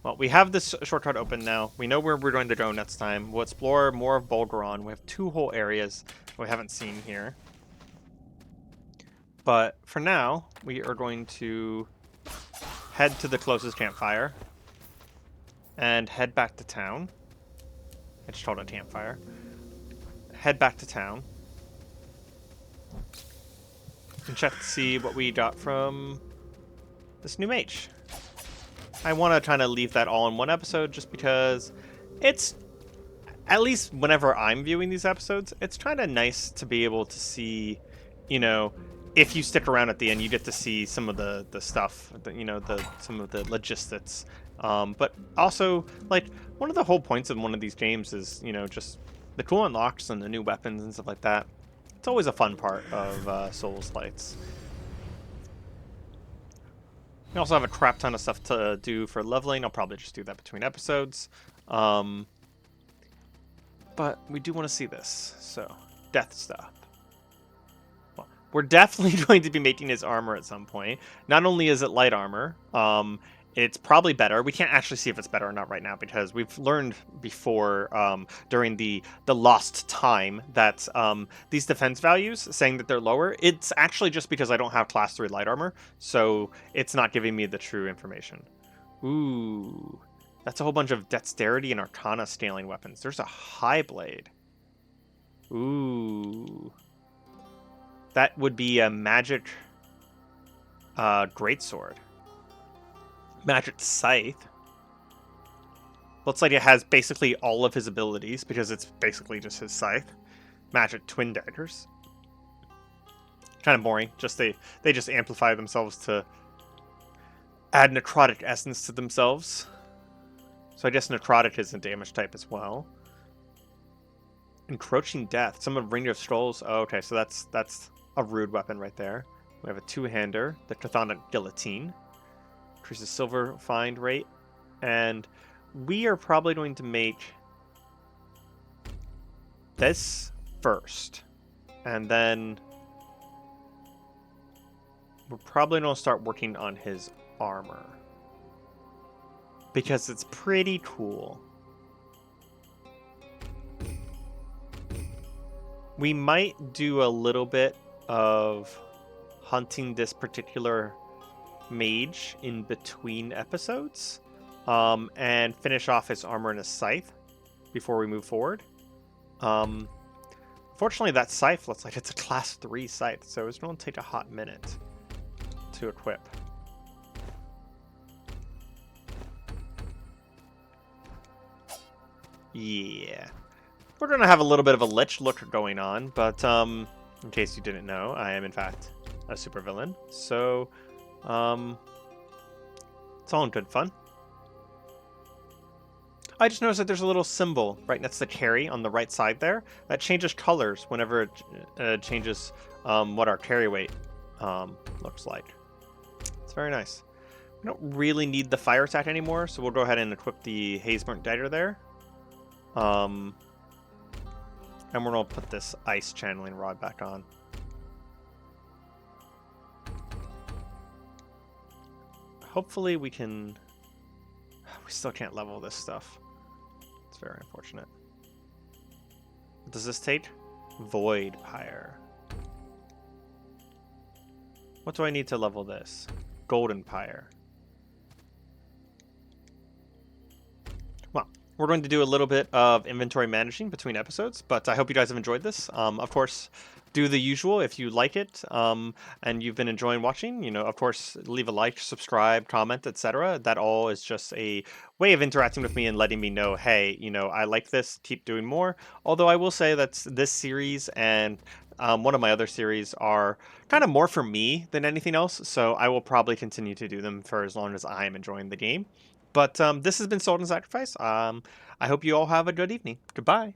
A: Well, we have this shortcut open now. We know where we're going to go next time. We'll explore more of Bulgaron. We have 2 whole areas we haven't seen here. But for now, we are going to head to the closest campfire and head back to town. I just called it a campfire. Head back to town and check to see what we got from this new mage. I want to kind of leave that all in one episode just because it's, at least whenever I'm viewing these episodes, it's kind of nice to be able to see, you know, if you stick around at the end, you get to see some of the stuff, you know, some of the logistics. But also, like, one of the whole points of one of these games is, you know, just the cool unlocks and the new weapons and stuff like that. It's always a fun part of Souls-likes. We also have a crap ton of stuff to do for leveling. I'll probably just do that between episodes. But we do want to see this. So, death stuff. Well, we're definitely going to be making his armor at some point. Not only is it light armor, it's probably better. We can't actually see if it's better or not right now because we've learned before during the lost time that these defense values saying that they're lower, it's actually just because I don't have class 3 light armor, so it's not giving me the true information. Ooh, that's a whole bunch of dexterity and arcana scaling weapons. There's a high blade. Ooh, that would be a magic greatsword. Magic Scythe. Looks like it has basically all of his abilities because it's basically just his scythe. Magic Twin Daggers. Kind of boring. Just they just amplify themselves to add necrotic essence to themselves. So I guess necrotic is a damage type as well. Encroaching Death. Some of Ring of Scrolls. Oh, okay, so that's a rude weapon right there. We have a two-hander, the Chthonic Guillotine. Increases silver find rate, and we are probably going to make this first, and then we're probably going to start working on his armor because it's pretty cool. We might do a little bit of hunting this particular mage in between episodes and finish off his armor and his scythe before we move forward. Fortunately, that scythe looks like it's a class 3 scythe, so it's going to take a hot minute to equip. Yeah, we're going to have a little bit of a lich look going on, but in case you didn't know, I am in fact a supervillain, so it's all in good fun. I just noticed that there's a little symbol right next to carry on the right side there that changes colors whenever it changes what our carry weight looks like. It's very nice. We don't really need the fire attack anymore, so we'll go ahead and equip the Hazeburnt Dagger there. And we're going to put this ice channeling rod back on. Hopefully we can... We still can't level this stuff. It's very unfortunate. What does this take? Void Pyre. What do I need to level this? Golden Pyre. Well, we're going to do a little bit of inventory managing between episodes, but I hope you guys have enjoyed this. Of course, do the usual if you like it and you've been enjoying watching. You know, of course, leave a like, subscribe, comment, etc. That all is just a way of interacting with me and letting me know, hey, you know, I like this, keep doing more. Although I will say that this series and one of my other series are kind of more for me than anything else, so I will probably continue to do them for as long as I am enjoying the game. But this has been Sword and Sacrifice. I hope you all have a good evening. Goodbye.